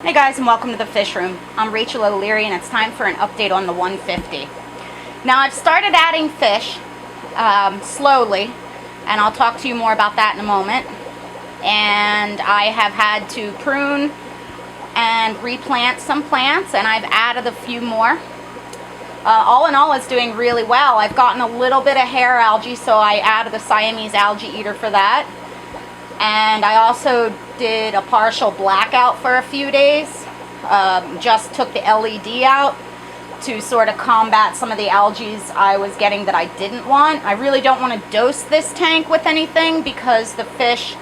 Hey guys, and welcome to the Fish Room. I'm Rachel O'Leary, and it's time for an update on the 150. Now, I've started adding fish slowly, and I'll talk to you more about that in a moment. And I have had to prune and replant some plants, and I've added a few more. All in all, it's doing really well. I've gotten a little bit of hair algae, so I added the Siamese algae eater for that. And I also did a partial blackout for a few days. Just took the LED out to sort of combat some of the algae I was getting that I didn't want. I really don't want to dose this tank with anything because the fish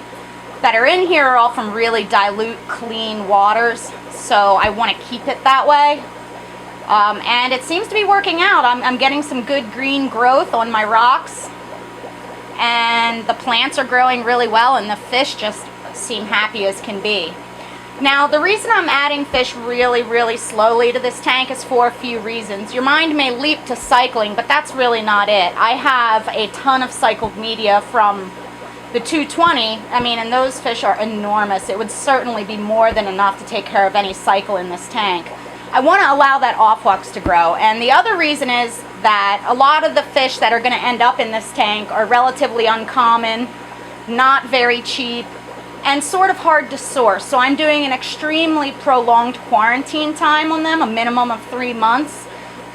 that are in here are all from really dilute, clean waters. So I want to keep it that way. And it seems to be working out. I'm getting some good green growth on my rocks. And the plants are growing really well, and the fish just seem happy as can be. Now, the reason I'm adding fish really slowly to this tank is for a few reasons. Your mind may leap to cycling, but that's really not it. I have a ton of cycled media from the 220. I mean, and those fish are enormous. It would certainly be more than enough to take care of any cycle in this tank. I want to allow that offlux to grow, and the other reason is that a lot of the fish that are going to end up in this tank are relatively uncommon, not very cheap, and sort of hard to source. So I'm doing an extremely prolonged quarantine time on them, a minimum of 3 months,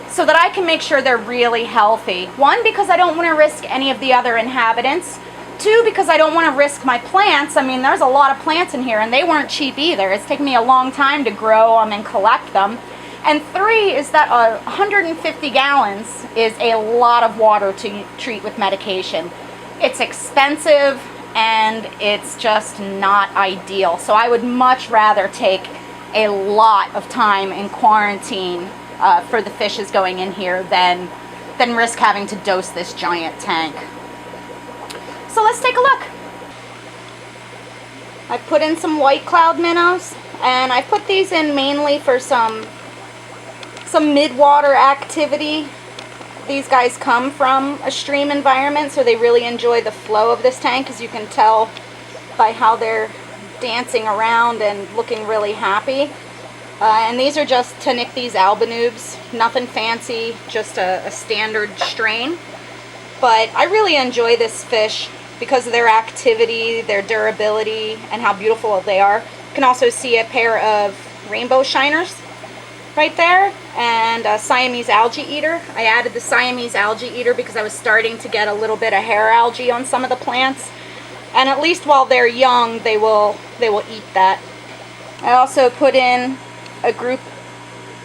so that I can make sure they're really healthy. One, because I don't want to risk any of the other inhabitants. Two, because I don't want to risk my plants. I mean, there's a lot of plants in here, and they weren't cheap either. It's taken me a long time to grow them and collect them. And three is that 150 gallons is a lot of water to treat with medication. It's expensive, and it's just not ideal. So I would much rather take a lot of time in quarantine for the fishes going in here than risk having to dose this giant tank. So let's take a look. I put in some white cloud minnows, and I put these in mainly for some mid-water activity. These guys come from a stream environment, so they really enjoy the flow of this tank, as you can tell by how they're dancing around and looking really happy. And these are just Tanichthys albanubes, nothing fancy, just a standard strain. But I really enjoy this fish because of their activity, their durability, and how beautiful they are. You can also see a pair of rainbow shiners right there, and a Siamese algae eater. I added the Siamese algae eater because I was starting to get a little bit of hair algae on some of the plants, and at least while they're young, they will eat that. I also put in a group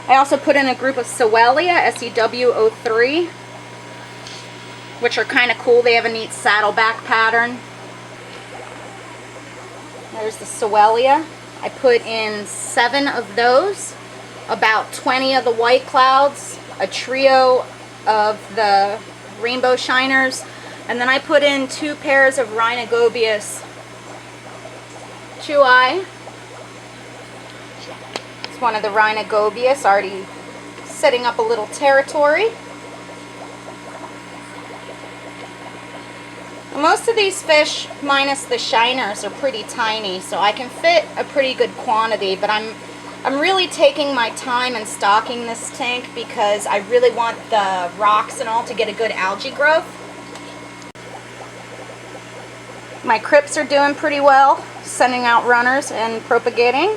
of Sewellia SEW03, which are kind of cool. They have a neat saddleback pattern. There's the Sewellia. I put in 7 of those, about 20 of the white clouds, a trio of the rainbow shiners, and then I put in 2 pairs of Rhinogobious zhoui. It's one of the Rhinogobious, already setting up a little territory. Most of these fish, minus the shiners, are pretty tiny, so I can fit a pretty good quantity, but I'm really taking my time in stocking this tank because I really want the rocks and all to get a good algae growth. My crypts are doing pretty well, sending out runners and propagating.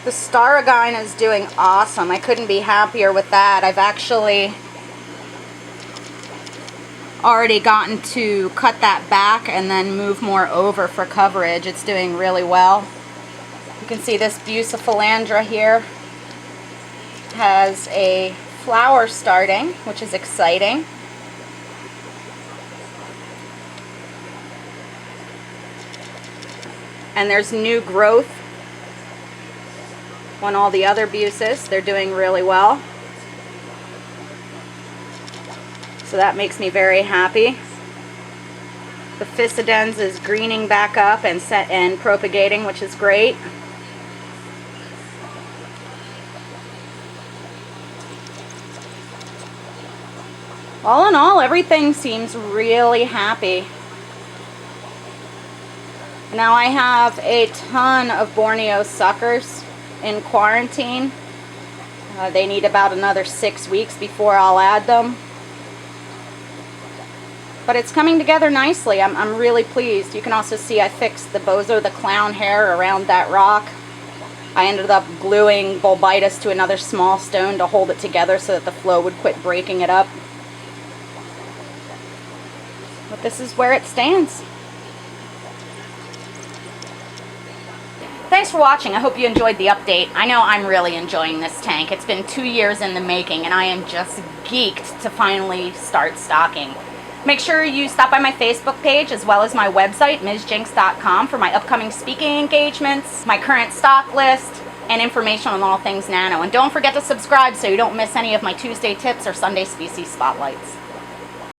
The staragine is doing awesome. I couldn't be happier with that. I've actually already gotten to cut that back and then move more over for coverage. It's doing really well. You can see this Bucephalandra here has a flower starting, which is exciting. And there's new growth on all the other Buces. They're doing really well. So that makes me very happy. The Physidens is greening back up and propagating, which is great. All in all, everything seems really happy. Now I have a ton of Borneo suckers in quarantine. They need about another 6 weeks before I'll add them. But it's coming together nicely. I'm really pleased. You can also see I fixed the Bozo the Clown hair around that rock. I ended up gluing Bulbitis to another small stone to hold it together so that the flow would quit breaking it up. But this is where it stands. Thanks for watching. I hope you enjoyed the update. I know I'm really enjoying this tank. It's been 2 years in the making and I am just geeked to finally start stocking. Make sure you stop by my Facebook page as well as my website, MsJinx.com, for my upcoming speaking engagements, my current stock list, and information on all things nano. And don't forget to subscribe so you don't miss any of my Tuesday tips or Sunday species spotlights.